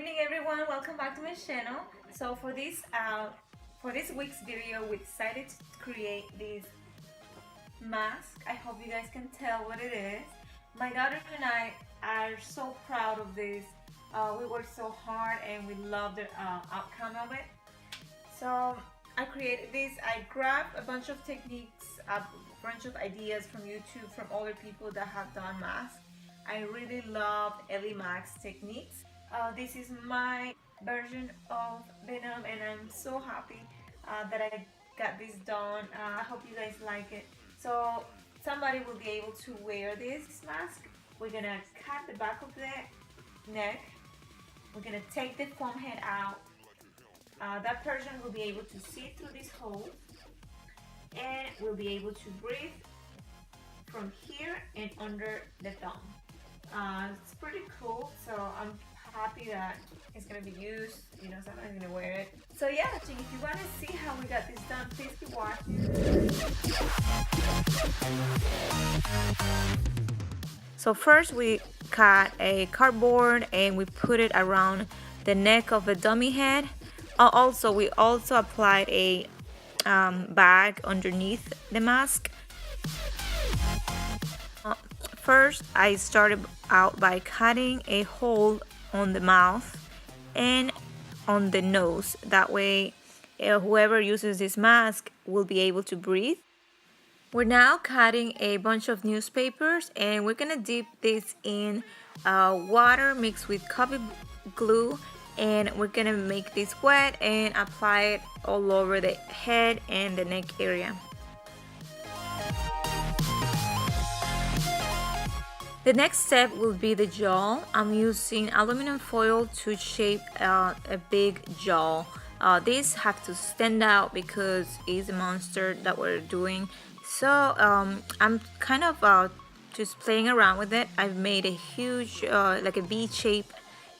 evening, everyone. Welcome back to my channel. So for this week's video, we decided to create this mask. I hope you guys can tell what it is. My daughter and I are so proud of this. We worked so hard and we love the outcome of it. So I created this. I grabbed a bunch of techniques, a bunch of ideas from YouTube, from other people that have done masks. I really love Ellie Max techniques. This is my version of Venom and I'm so happy that I got this done. I hope you guys like it. So somebody will be able to wear this mask. We're gonna cut the back of the neck. We're gonna take the foam head out. That person will be able to see through this hole and will be able to breathe from here and under the thumb. It's pretty cool, so I'm happy that it's gonna be used. You know, somebody's gonna wear it. So yeah, if you want to see how we got this done, please keep watching. So first we cut a cardboard and we put it around the neck of the dummy head. We also applied a bag underneath the mask. First, I started out by cutting a hole on the mouth and on the nose. That way, whoever uses this mask will be able to breathe. We're now cutting a bunch of newspapers and we're gonna dip this in water mixed with copy glue, and we're gonna make this wet and apply it all over the head and the neck area. The next step will be the jaw. I'm using aluminum foil to shape a big jaw. This has to stand out because it's a monster that we're doing. So I'm kind of just playing around with it. I've made a huge, like a V-shaped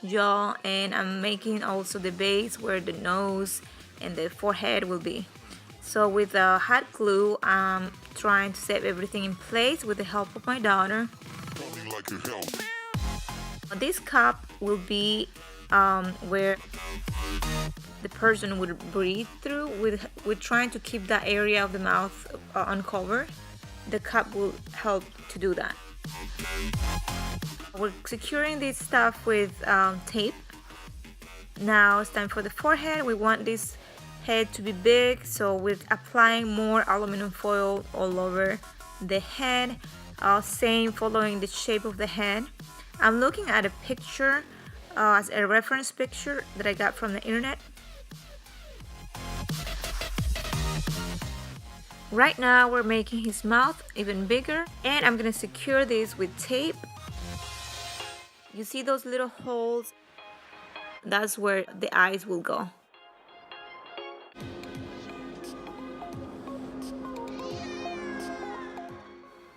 jaw, and I'm making also the base where the nose and the forehead will be. So with hot glue, I'm trying to set everything in place with the help of my daughter. This cup will be where the person would breathe through. We're trying to keep that area of the mouth uncovered. The cup will help to do that. We're securing this stuff with tape. Now it's time for the forehead. We want this head to be big, so we're applying more aluminum foil all over the head. Same, following the shape of the head. I'm looking at a picture as a reference picture that I got from the internet. Right now we're making his mouth even bigger, and I'm gonna secure this with tape. You see those little holes? That's where the eyes will go.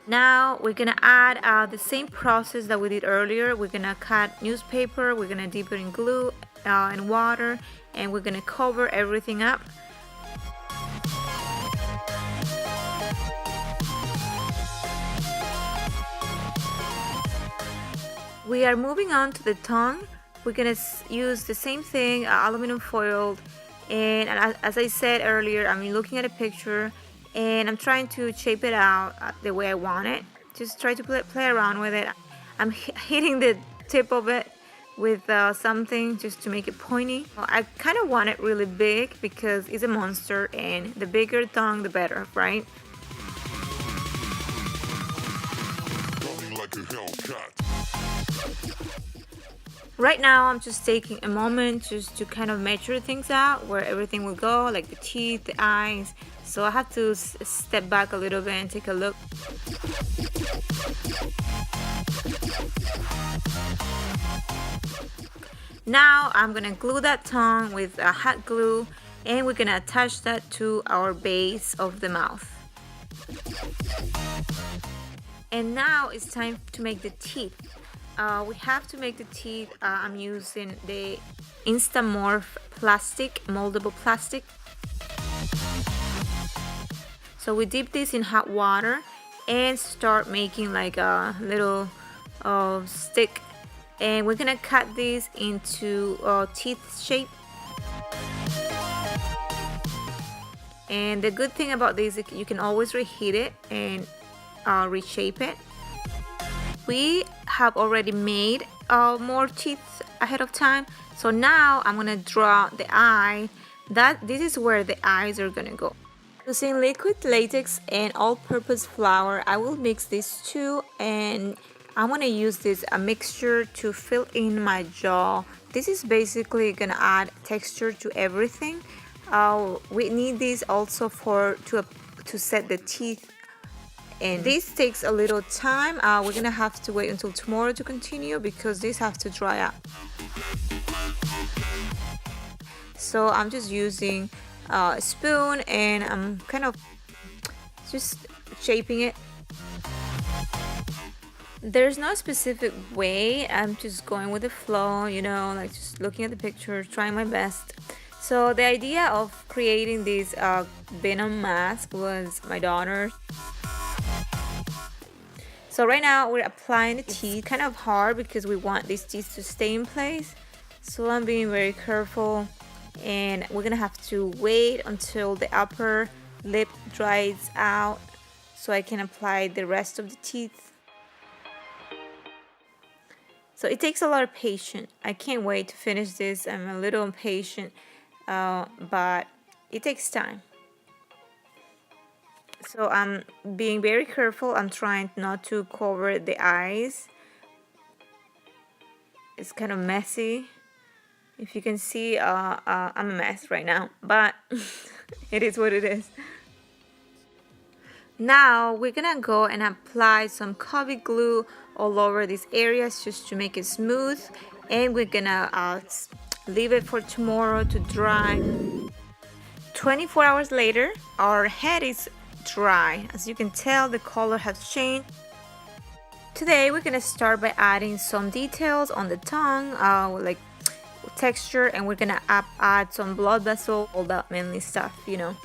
Now we're gonna add the same process that we did earlier. We're gonna cut newspaper, we're gonna dip it in glue and water, and we're gonna cover everything up. We are moving on to the tongue. We're gonna use the same thing, aluminum foil, and as I said earlier, I'm looking at a picture and I'm trying to shape it out the way I want it. Just try to play around with it. I'm hitting the tip of it with something just to make it pointy. I kind of want it really big because it's a monster, and the bigger the tongue, the better, right? Right now, I'm just taking a moment just to kind of measure things out, where everything will go, like the teeth, the eyes. So I have to step back a little bit and take a look. Now I'm gonna glue that tongue with a hot glue, and we're gonna attach that to our base of the mouth. And now it's time to make the teeth. We have to make the teeth. I'm using the Instamorph plastic, moldable plastic. So we dip this in hot water and start making like a little stick and we're gonna cut these into teeth shape. And the good thing about this is you can always reheat it and reshape it. We have already made more teeth ahead of time, so now I'm gonna draw the eye. This is where the eyes are gonna go. Using liquid latex and all-purpose flour, I will mix these two, and I'm gonna use this mixture to fill in my jaw. This is basically gonna add texture to everything. We need this also to set the teeth, and this takes a little time. We're gonna have to wait until tomorrow to continue because these have to dry up. So I'm just using a spoon and I'm kind of just shaping it. There's no specific way, I'm just going with the flow, you know, like just looking at the picture, trying my best. So the idea of creating this Venom mask was my daughter. So right now we're applying the teeth. It's kind of hard because we want these teeth to stay in place. So I'm being very careful, and we're gonna have to wait until the upper lip dries out so I can apply the rest of the teeth. So it takes a lot of patience. I can't wait to finish this. I'm a little impatient, but it takes time. So I'm being very careful. I'm trying not to cover the eyes. It's kind of messy. If you can see, I'm a mess right now, but it is what it is. Now we're gonna go and apply some Coffee glue all over these areas just to make it smooth, and we're gonna leave it for tomorrow to dry. 24 hours later, our head is dry. As you can tell, the color has changed. Today we're gonna start by adding some details on the tongue, like texture, and we're gonna add some blood vessel, all that manly stuff, you know.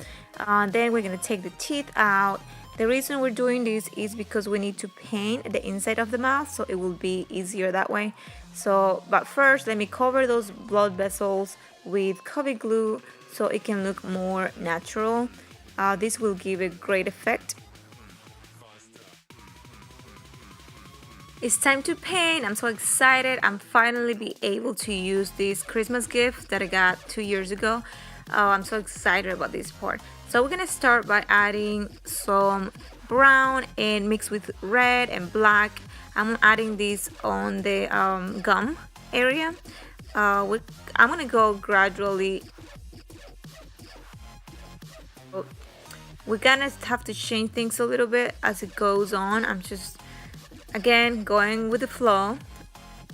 Then we're gonna take the teeth out. The reason we're doing this is because we need to paint the inside of the mouth, so it will be easier that way. So, but first let me cover those blood vessels with Coffee glue so it can look more natural. This will give a great effect. It's time to paint. I'm so excited. I'm finally be able to use this Christmas gift that I got 2 years ago. I'm so excited about this part. So we're gonna start by adding some brown and mix with red and black. I'm adding this on the gum area. I'm gonna go gradually. We're gonna have to change things a little bit as it goes on. I'm just, again, going with the flow.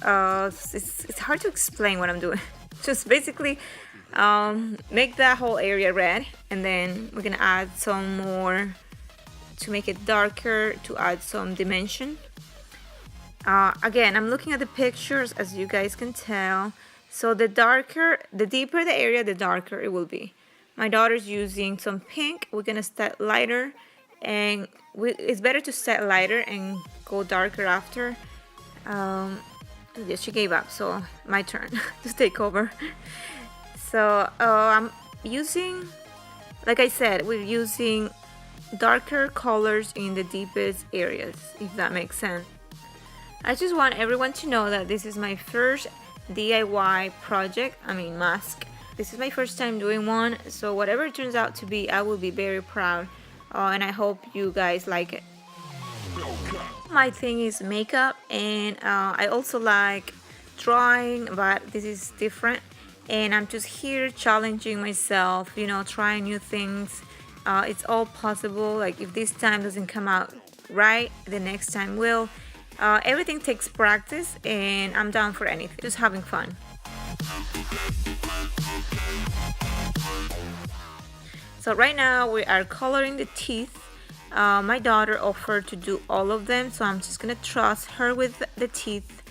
It's hard to explain what I'm doing. Just basically make that whole area red, and then we're gonna add some more to make it darker, to add some dimension. Again, I'm looking at the pictures, as you guys can tell. So the deeper the area, the darker it will be. My daughter's using some pink. We're gonna start lighter, and it's better to set lighter and go darker after. Yes, she gave up, so my turn to take over. So I'm using, like I said, we're using darker colors in the deepest areas, if that makes sense. I just want everyone to know that this is my first DIY project, mask. This is my first time doing one, so whatever it turns out to be, I will be very proud, and I hope you guys like it. My thing is makeup, and I also like drawing, but this is different, and I'm just here challenging myself, you know, trying new things. It's all possible. Like, if this time doesn't come out right, the next time will. Everything takes practice, and I'm down for anything, just having fun. So right now we are coloring the teeth. My daughter offered to do all of them, so I'm just gonna trust her with the teeth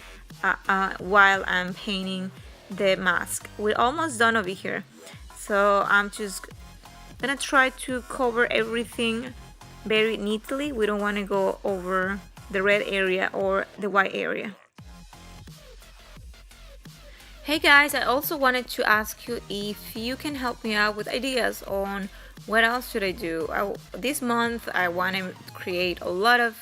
while I'm painting the mask. We're almost done over here, so I'm just gonna try to cover everything very neatly. We don't want to go over the red area or the white area. Hey guys, I also wanted to ask you if you can help me out with ideas on what else should I do. This month I want to create a lot of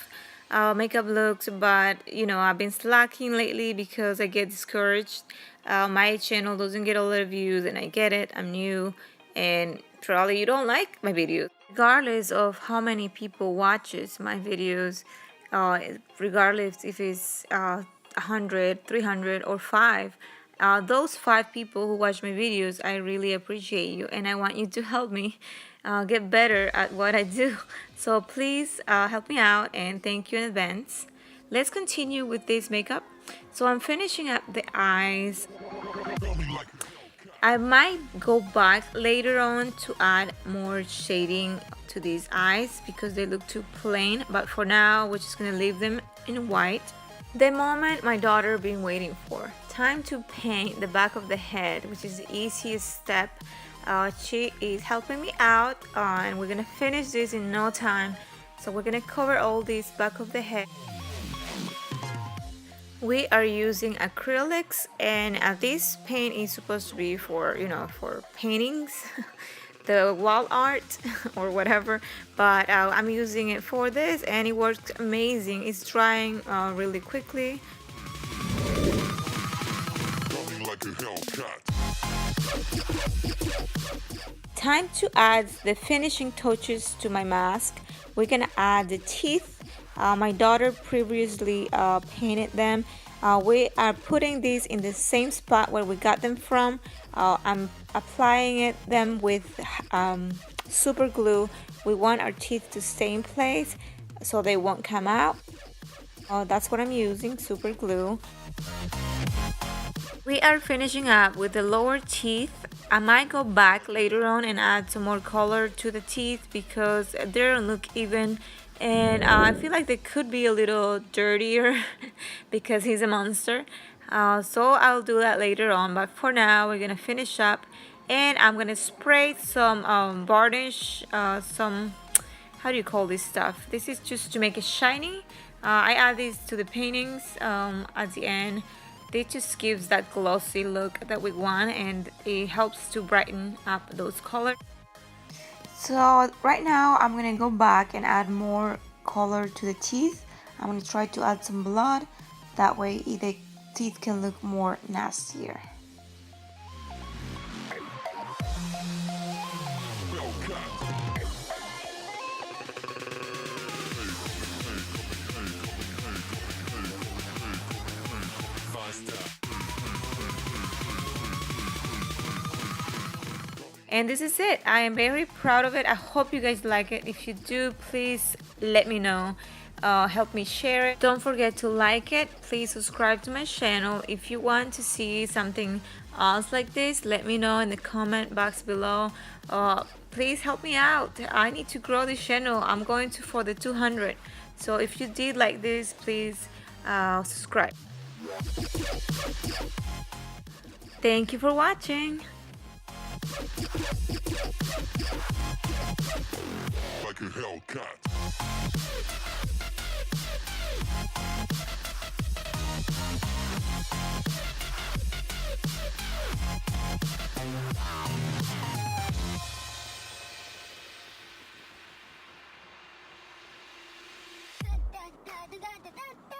makeup looks, but I've been slacking lately because I get discouraged. My channel doesn't get a lot of views, and I get it. I'm new, and probably you don't like my videos. Regardless of how many people watches my videos, regardless if it's 100, 300, or 5. Those 5 people who watch my videos, I really appreciate you, and I want you to help me get better at what I do. So please help me out, and thank you in advance. Let's continue with this makeup. So I'm finishing up the eyes. I might go back later on to add more shading to these eyes because they look too plain, but for now we're just gonna leave them in white. The moment my daughter been waiting for. Time to paint the back of the head, which is the easiest step. She is helping me out, and we're gonna finish this in no time. So we're gonna cover all this back of the head. We are using acrylics, and this paint is supposed to be for for paintings, the wall art or whatever, but I'm using it for this, and it works amazing. It's drying really quickly. Time to add the finishing touches to my mask. We're gonna add the teeth. My daughter previously painted them. We are putting these in the same spot where we got them from. I'm applying them with super glue. We want our teeth to stay in place so they won't come out. That's what I'm using, super glue. We are finishing up with the lower teeth. I might go back later on and add some more color to the teeth because they don't look even, and I feel like they could be a little dirtier because he's a monster. So I'll do that later on, but for now we're gonna finish up, and I'm gonna spray some varnish, some, how do you call this stuff? This is just to make it shiny. I add these to the paintings at the end. It just gives that glossy look that we want, and it helps to brighten up those colors. So right now I'm gonna go back and add more color to the teeth. I'm gonna try to add some blood, that way the teeth can look more nastier. And this is it. I am very proud of it. I hope you guys like it. If you do, please let me know. Help me share it. Don't forget to like it. Please subscribe to my channel. If you want to see something else like this, let me know in the comment box below. Please help me out. I need to grow this channel. I'm going for the 200. So if you did like this, please subscribe. Thank you for watching. Like a Hellcat. Da da da da da da.